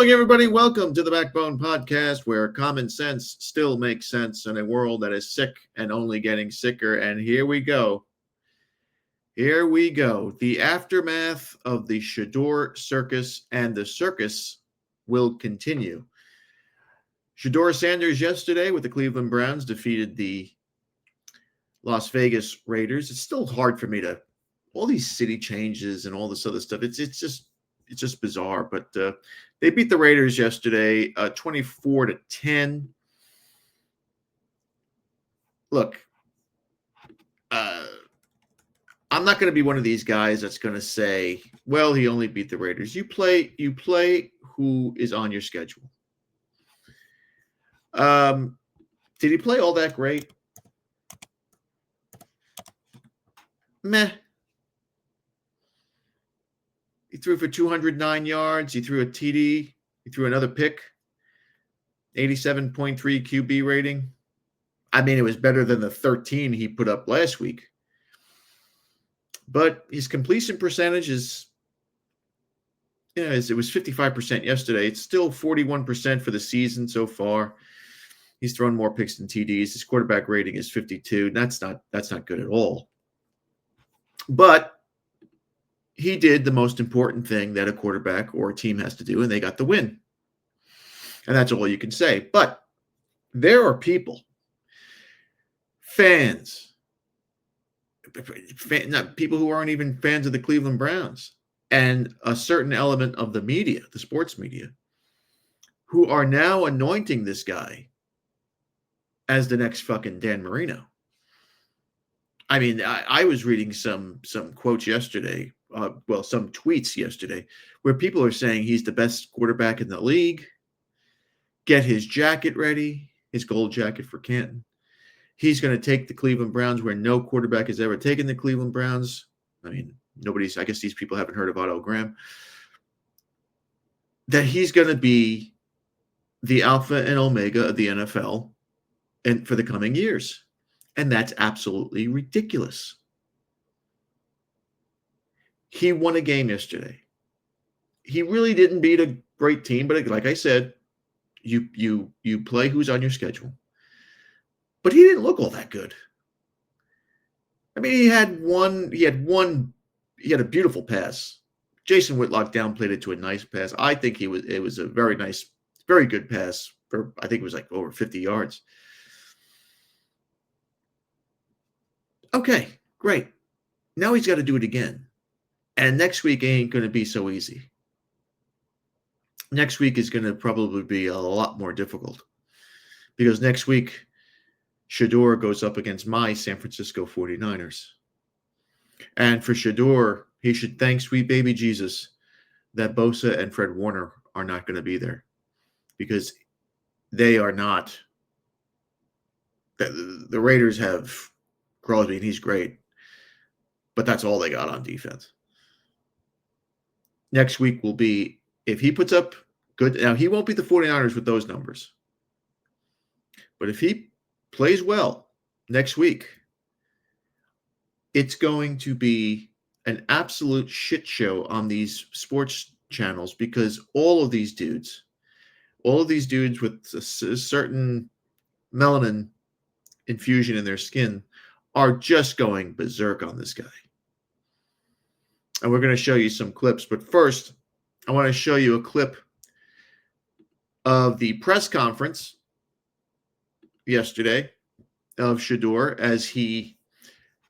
going, everybody? Welcome to the Backbone Podcast, where common sense still makes sense in a world that is sick and only getting sicker. And here we go. Here we go. The aftermath of the Shedeur circus, and the circus will continue. Shedeur Sanders yesterday with the Cleveland Browns defeated the Las Vegas Raiders. It's still hard for me to, all these city changes and all this other stuff. It's just bizarre. But they beat the Raiders yesterday, 24-10. Look, I'm not going to be one of these guys that's going to say, "Well, he only beat the Raiders." You play who is on your schedule. Did he play all that great? Meh. He threw for 209 yards. He threw a TD. He threw another pick. 87.3 QB rating. I mean, it was better than the 13 he put up last week. But his completion percentage is, it was 55% yesterday. It's still 41% for the season so far. He's thrown more picks than TDs. His quarterback rating is 52. That's not good at all. But he did the most important thing that a quarterback or a team has to do, and they got the win. And that's all you can say. But there are people, fans, people who aren't even fans of the Cleveland Browns, and a certain element of the media, the sports media, who are now anointing this guy as the next fucking Dan Marino. I mean, I was reading some quotes yesterday, some tweets yesterday, where people are saying he's the best quarterback in the league. Get his jacket ready, his gold jacket for Canton. He's going to take the Cleveland Browns where no quarterback has ever taken the Cleveland Browns. I mean, I guess these people haven't heard of Otto Graham. That he's going to be the alpha and omega of the NFL and for the coming years. And that's absolutely ridiculous. He won a game yesterday. He really didn't beat a great team, but like I said, you play who's on your schedule. But he didn't look all that good. I mean, he had a beautiful pass. Jason Whitlock downplayed it to a nice pass. I think it was a very nice, very good pass for, I think it was like over 50 yards. Okay, great. Now he's got to do it again. And next week ain't going to be so easy. Next week is going to probably be a lot more difficult. Because next week, Shedeur goes up against my San Francisco 49ers. And for Shedeur, he should thank sweet baby Jesus that Bosa and Fred Warner are not going to be there. Because they are not. The Raiders have Crosby, and he's great. But that's all they got on defense. Next week will be, if he puts up good, now he won't beat the 49ers with those numbers. But if he plays well next week, it's going to be an absolute shit show on these sports channels because all of these dudes with a certain melanin infusion in their skin are just going berserk on this guy. And we're going to show you some clips. But first, I want to show you a clip of the press conference yesterday of Shedeur as he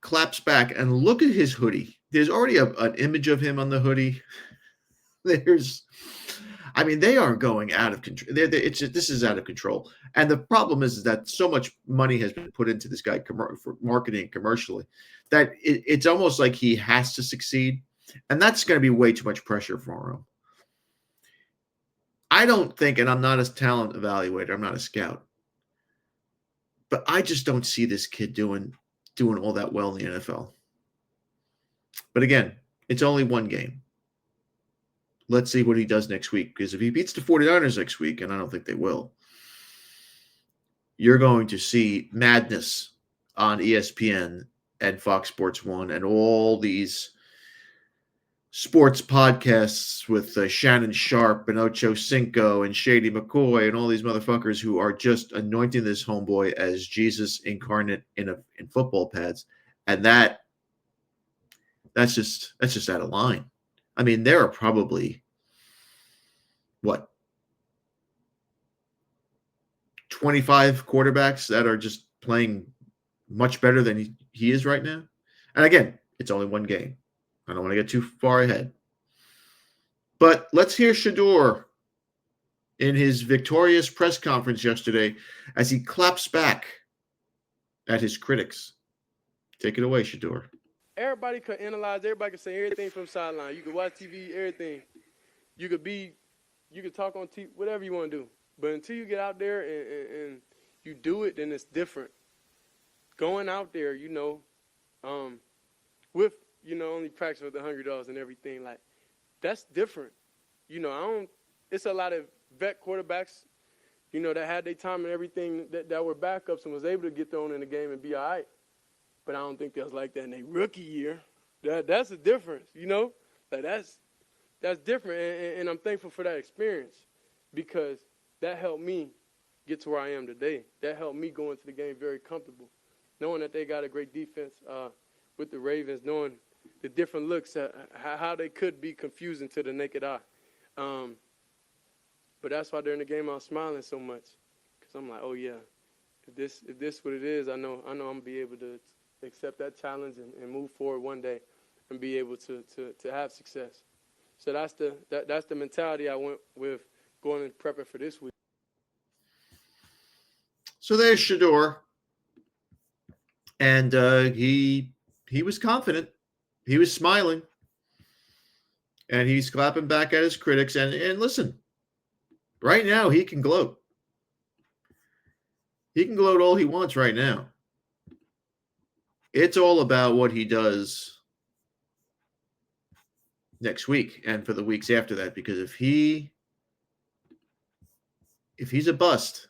claps back. And look at his hoodie. There's already an image of him on the hoodie. They are going out of control. This is out of control. And the problem is that so much money has been put into this guy for marketing commercially that it's almost like he has to succeed. And that's going to be way too much pressure for him. I don't think, and I'm not a talent evaluator, I'm not a scout, but I just don't see this kid doing all that well in the NFL. But again, it's only one game. Let's see what he does next week. Because if he beats the 49ers next week, and I don't think they will, you're going to see madness on ESPN and Fox Sports 1 and all these sports podcasts with Shannon Sharp and Ocho Cinco and Shady McCoy and all these motherfuckers who are just anointing this homeboy as Jesus incarnate in football pads, and that's just out of line. I mean, there are probably what 25 quarterbacks that are just playing much better than he is right now. And again, it's only one game. I don't want to get too far ahead. But let's hear Shedeur in his victorious press conference yesterday as he claps back at his critics. Take it away, Shedeur. Everybody could analyze, everybody could say everything from sideline. You could watch TV, everything. You could talk on TV, whatever you want to do. But until you get out there and you do it, then it's different. Going out there, with, only practice with the $100 and everything, like, that's different. It's a lot of vet quarterbacks, that had their time and everything that were backups and was able to get thrown in the game and be all right. But I don't think that was like that in their rookie year. That's the difference, Like, that's different, and I'm thankful for that experience because that helped me get to where I am today. That helped me go into the game very comfortable, knowing that they got a great defense with the Ravens, knowing the different looks, how they could be confusing to the naked eye. But that's why during the game I was smiling so much because I'm like, oh, yeah, if this what it is, I know I'm going to be able to accept that challenge and move forward one day and be able to have success. So that's the mentality I went with going and prepping for this week. So there's Shedeur, and he was confident, he was smiling, and he's clapping back at his critics. And listen, right now he can gloat. He can gloat all he wants right now. It's all about what he does next week and for the weeks after that, because if he's a bust,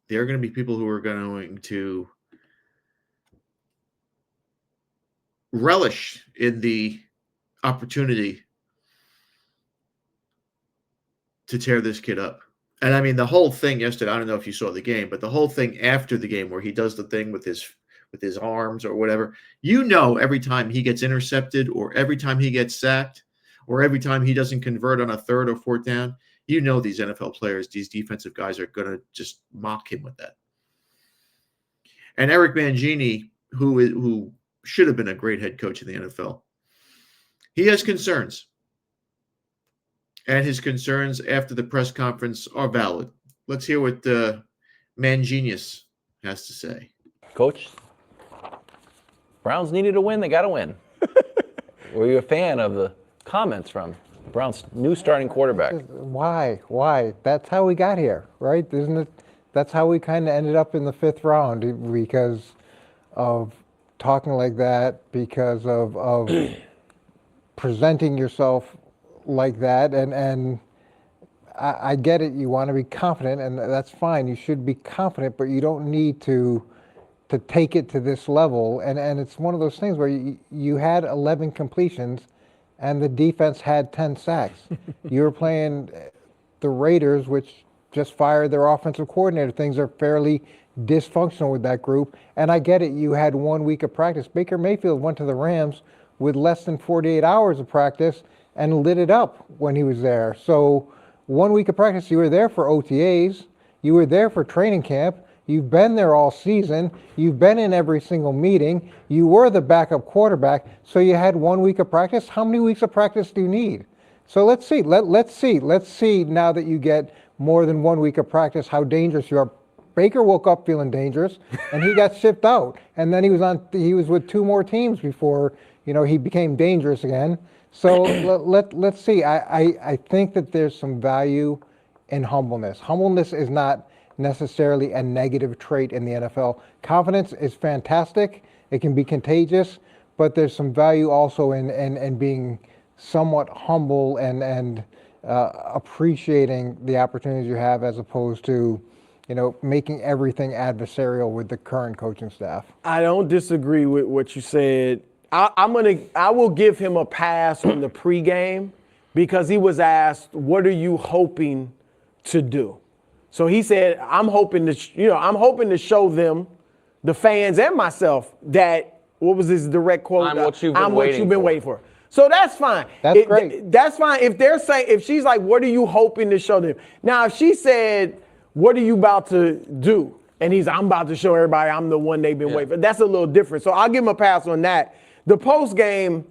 there are going to be people who are going to relish in the opportunity to tear this kid up. And I mean, the whole thing yesterday, I don't know if you saw the game, but the whole thing after the game where he does the thing with his arms or whatever, every time he gets intercepted or every time he gets sacked or every time he doesn't convert on a third or fourth down, these NFL players, these defensive guys are going to just mock him with that. And Eric Mangini, who should have been a great head coach in the NFL, he has concerns. And his concerns after the press conference are valid. Let's hear what Manginius has to say. Coach, Browns needed a win. They got to win. Were you a fan of the comments from Browns' new starting quarterback? Why? That's how we got here, right? Isn't it? That's how we kind of ended up in the 5th round because of talking like that, because of presenting yourself like that, and I get it. You want to be confident, and that's fine. You should be confident, but you don't need to take it to this level. And it's one of those things where you had 11 completions, and the defense had 10 sacks. You were playing the Raiders, which just fired their offensive coordinator. Things are fairly dysfunctional with that group, and I get it. You had 1 week of practice. Baker Mayfield went to the Rams with less than 48 hours of practice and lit it up when he was there. So 1 week of practice, you were there for OTAs, you were there for training camp, you've been there all season, you've been in every single meeting, you were the backup quarterback, so you had 1 week of practice. How many weeks of practice do you need? So let's see now that you get more than 1 week of practice how dangerous you are. Baker woke up feeling dangerous and he got shipped out, and then he was with 2 more teams before he became dangerous again. So let's see. I think that there's some value in humbleness. Humbleness is not necessarily a negative trait in the NFL. Confidence is fantastic. It can be contagious, but there's some value also in being somewhat humble and appreciating the opportunities you have, as opposed to making everything adversarial with the current coaching staff. I don't disagree with what you said. I will give him a pass on the pregame because he was asked, "What are you hoping to do?" So he said, "I'm hoping to show them, the fans and myself, that." What was his direct quote? I'm what you've been waiting for. So that's fine. That's great. That's fine. If she's like, "What are you hoping to show them?" Now, if she said, "What are you about to do?" and I'm about to show everybody I'm the one they've been waiting for. That's a little different. So I'll give him a pass on that. The post game,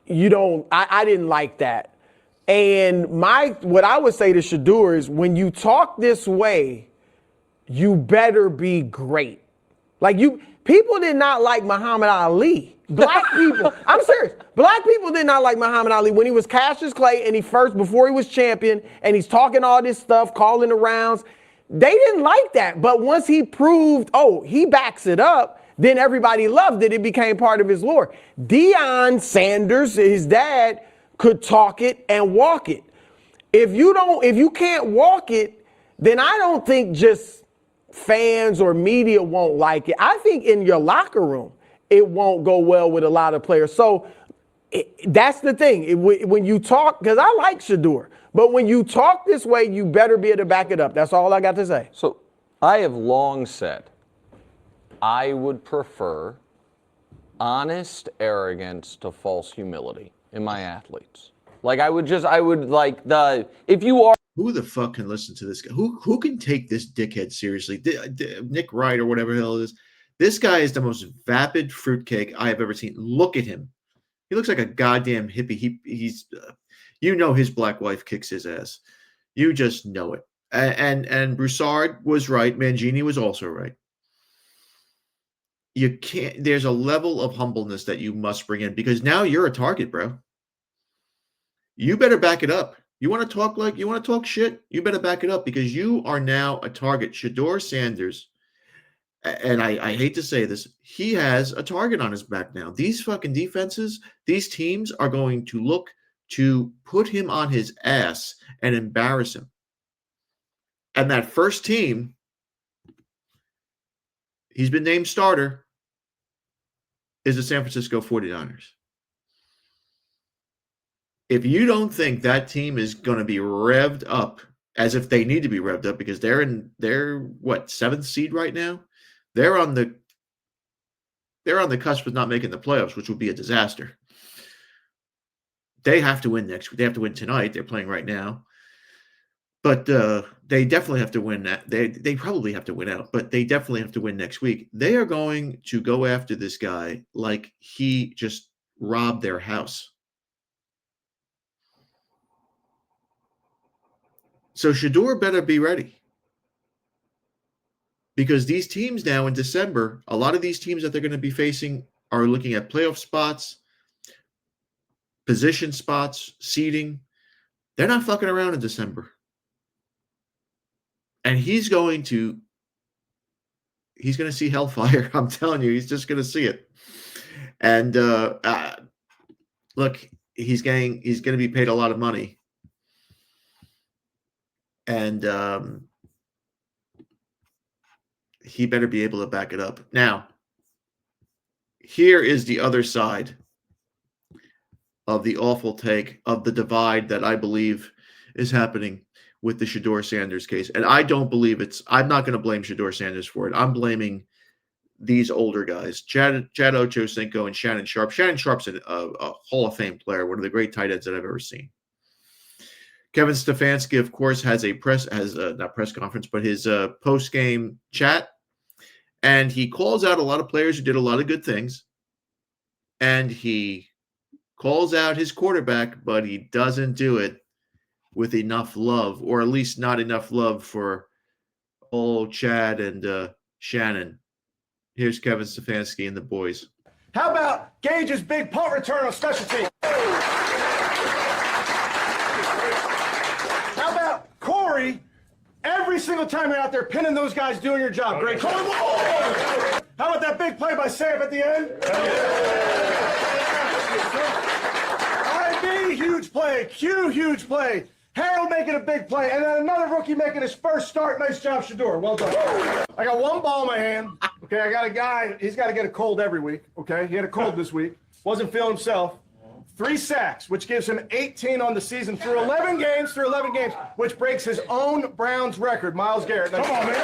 I didn't like that. And what I would say to Shedeur is, when you talk this way, you better be great. People did not like Muhammad Ali. Black people, I'm serious. Black people did not like Muhammad Ali when he was Cassius Clay and before he was champion, and he's talking all this stuff, calling the rounds. They didn't like that. But once he proved, he backs it up, then everybody loved it. It became part of his lore. Deion Sanders, his dad, could talk it and walk it. If you can't walk it, then I don't think just fans or media won't like it. I think in your locker room, it won't go well with a lot of players. So that's the thing. When you talk, because I like Shedeur, but when you talk this way, you better be able to back it up. That's all I got to say. So I have long said I would prefer honest arrogance to false humility in my athletes. If you are. Who the fuck can listen to this guy? Who can take this dickhead seriously? Nick Wright or whatever the hell it is. This guy is the most vapid fruitcake I have ever seen. Look at him. He looks like a goddamn hippie. He's his black wife kicks his ass. You just know it. And Broussard was right. Mangini was also right. You can't. There's a level of humbleness that you must bring in, because now you're a target, bro. You better back it up. You want to talk shit? You better back it up, because you are now a target. Shedeur Sanders, and I hate to say this, he has a target on his back now. These fucking defenses, these teams are going to look to put him on his ass and embarrass him. And that first team, he's been named starter, is the San Francisco 49ers. If you don't think that team is going to be revved up, as if they need to be revved up, because they're 7th seed right now? They're on the cusp of not making the playoffs, which would be a disaster. They have to win next week. They have to win tonight. They're playing right now. But they definitely have to win that. They probably have to win out, but they definitely have to win next week. They are going to go after this guy like he just robbed their house. So Shedeur better be ready. Because these teams now in December, a lot of these teams that they're going to be facing are looking at playoff spots, position spots, seeding. They're not fucking around in December. And he's going to see hellfire. I'm telling you, he's just going to see it. And look, he's going to be paid a lot of money. And he better be able to back it up. Now, here is the other side of the awful take of the divide that I believe is happening with the Shedeur Sanders case. And I don't believe I'm not going to blame Shedeur Sanders for it. I'm blaming these older guys, Chad Ochocinco and Shannon Sharpe. Shannon Sharpe's a Hall of Fame player, one of the great tight ends that I've ever seen. Kevin Stefanski, of course, has not press conference, but his post-game chat. And he calls out a lot of players who did a lot of good things. And he calls out his quarterback, but he doesn't do it with enough love, or at least not enough love for old Chad and Shannon. Here's Kevin Stefanski and the boys. How about Gage's big punt return on special teams? How about Corey, every single time you're out there pinning those guys doing your job? Great. Corey, whoa! How about that big play by Sam at the end? IB, huge play. Q, huge play. Harold making making a big play, and then another rookie making his first start. Nice job, Shedeur. Well done. I got one ball in my hand. Okay, I got a guy. He's got to get a cold every week. Okay, he had a cold this week. Wasn't feeling himself. 3 sacks, which gives him 18 on the season through 11 games, which breaks his own Browns record. Myles Garrett. Come on, man.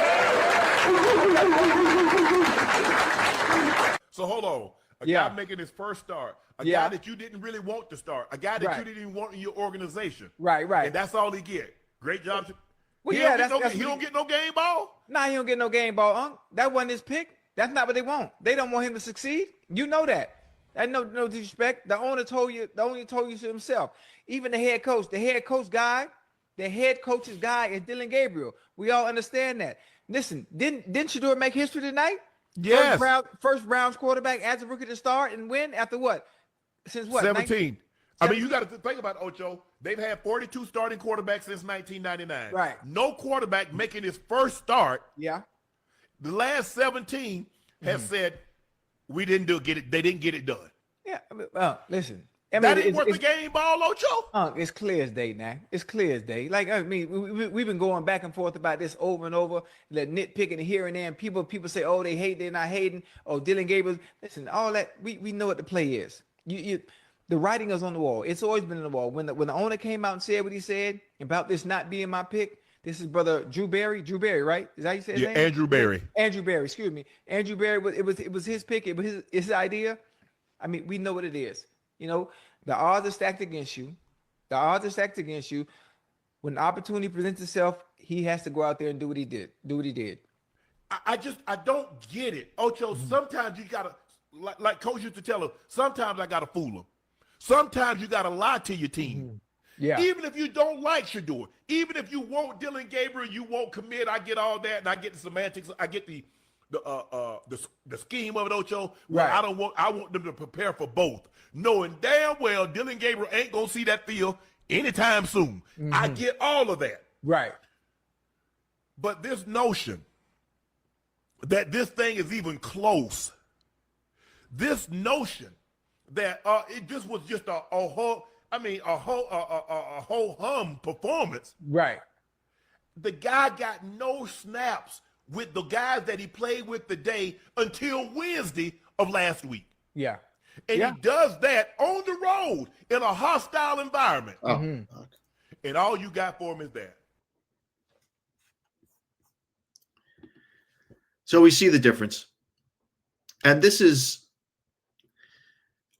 So hold on. A Yeah. guy making his first start. A Yeah. guy that you didn't really want to start. A guy that Right. you didn't even want in your organization. Right. And that's all he get. Great job. Well, he yeah, don't that's he what don't get no game ball. Nah, he don't get no game ball, Unc. That wasn't his pick. That's not what they want. They don't want him to succeed. You know that. And no disrespect. The owner told you to himself. Even the head coach's guy is Dylan Gabriel. We all understand that. Listen, didn't Shedeur make history tonight? Yes. First Browns quarterback as a rookie to start and win after what? Since what? 17. I mean, you got to think about it, Ocho. They've had 42 starting quarterbacks since 1999. Right. No quarterback making his first start. Yeah. The last 17 have said we didn't get it. They didn't get it done. Yeah. I mean, listen. I mean, That ain't worth the game ball, Ocho. It's clear as day now. It's clear as day. Like, I mean, we've been going back and forth about this over and over, like nitpicking here and there. And people say, oh, they hate, they're not hating. Oh, Dylan Gabriel. Listen, all that, we know what the play is. The writing is on the wall. It's always been on the wall. When the owner came out and said what he said about this not being my pick, this is brother Drew Berry, right? Is that how you say his name? Andrew Berry. Andrew Berry, excuse me. Andrew Berry, it was his pick. It was his idea. I mean, we know what it is. You know, the odds are stacked against you. When the opportunity presents itself, he has to go out there and do what he did. I don't get it. Ocho, sometimes you got to, like Coach used to tell him, sometimes I got to fool him. Sometimes you got to lie to your team. Yeah. Even if you don't like Shedeur, even if you want Dylan Gabriel, you won't commit. I get all that, and I get the semantics. I get the scheme of it, Ocho. Right. I want them to prepare for both, knowing damn well Dylan Gabriel ain't gonna see that field anytime soon. I get all of that. Right. But this notion that this thing is even close, this notion that this was just a whole hum performance. Right. The guy got no snaps with the guys that he played with today until Wednesday of last week. Yeah. And he does that on the road in a hostile environment. Oh, And all you got for him is that. So we see the difference. And this is,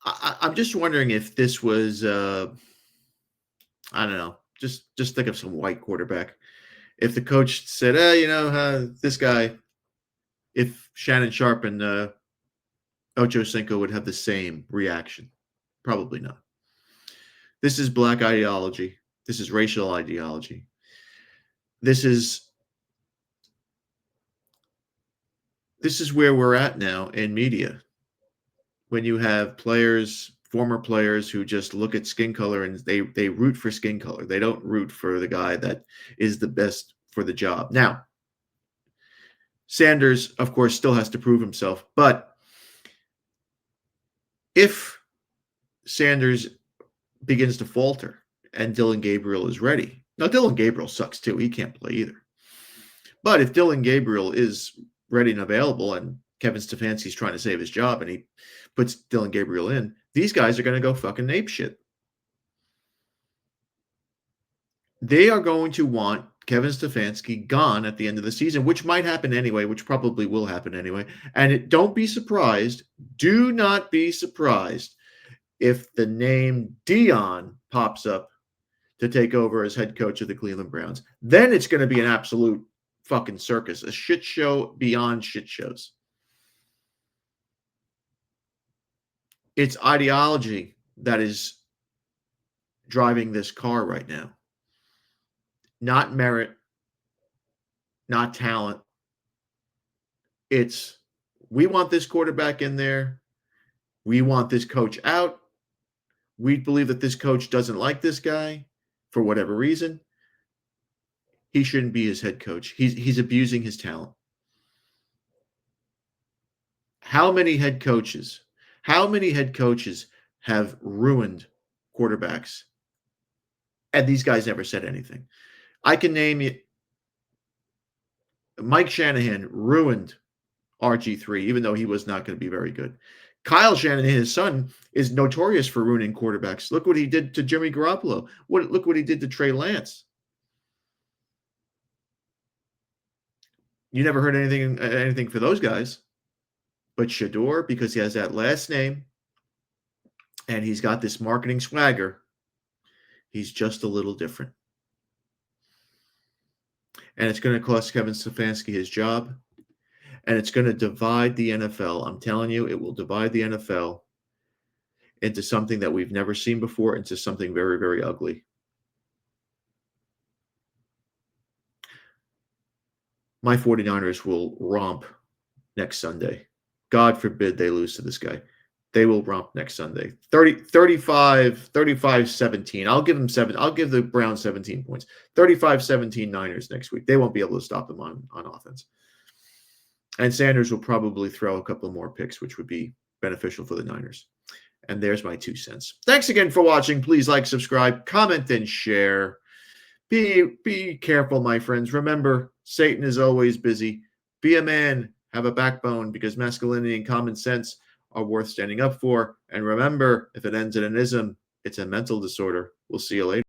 I'm just wondering if this was, I don't know, just think of some white quarterback. If the coach said, this guy, if Shannon Sharp and Ocho Cinco would have the same reaction. Probably not. This is black ideology. This is racial ideology. This is where we're at now in media. When you have former players who just look at skin color and they root for skin color. They don't root for the guy that is the best for the job. Now, Sanders, of course, still has to prove himself. But if Sanders begins to falter and Dylan Gabriel is ready. Now, Dylan Gabriel sucks too. He can't play either. But if Dylan Gabriel is ready and available and Kevin Stefanski's trying to save his job and he puts Dylan Gabriel in, these guys are going to go fucking ape shit. They are going to want Kevin Stefanski gone at the end of the season, which might happen anyway, which probably will happen anyway. And don't be surprised, do not be surprised if the name Dion pops up to take over as head coach of the Cleveland Browns. Then it's going to be an absolute fucking circus, a shit show beyond shit shows. It's ideology that is driving this car right now. Not merit, not talent. It's, we want this quarterback in there. We want this coach out. We believe that this coach doesn't like this guy for whatever reason. He shouldn't be his head coach. He's abusing his talent. How many head coaches have ruined quarterbacks? And these guys never said anything. I can name you. Mike Shanahan ruined RG3, even though he was not going to be very good. Kyle Shanahan, his son, is notorious for ruining quarterbacks. Look what he did to Jimmy Garoppolo. Look what he did to Trey Lance. You never heard anything for those guys. But Shedeur, because he has that last name and he's got this marketing swagger, he's just a little different. And it's going to cost Kevin Stefanski his job. And it's going to divide the NFL. I'm telling you, it will divide the NFL into something that we've never seen before, into something very, very ugly. My 49ers will romp next Sunday. God forbid they lose to this guy. They will romp next Sunday. 35-17. I'll give them 7. I'll give the Browns 17 points. 35-17 Niners next week. They won't be able to stop them on offense. And Sanders will probably throw a couple more picks, which would be beneficial for the Niners. And there's my 2 cents. Thanks again for watching. Please like, subscribe, comment, and share. Be careful, my friends. Remember, Satan is always busy. Be a man. Have a backbone, because masculinity and common sense are worth standing up for. And remember, if it ends in an ism, it's a mental disorder. We'll see you later.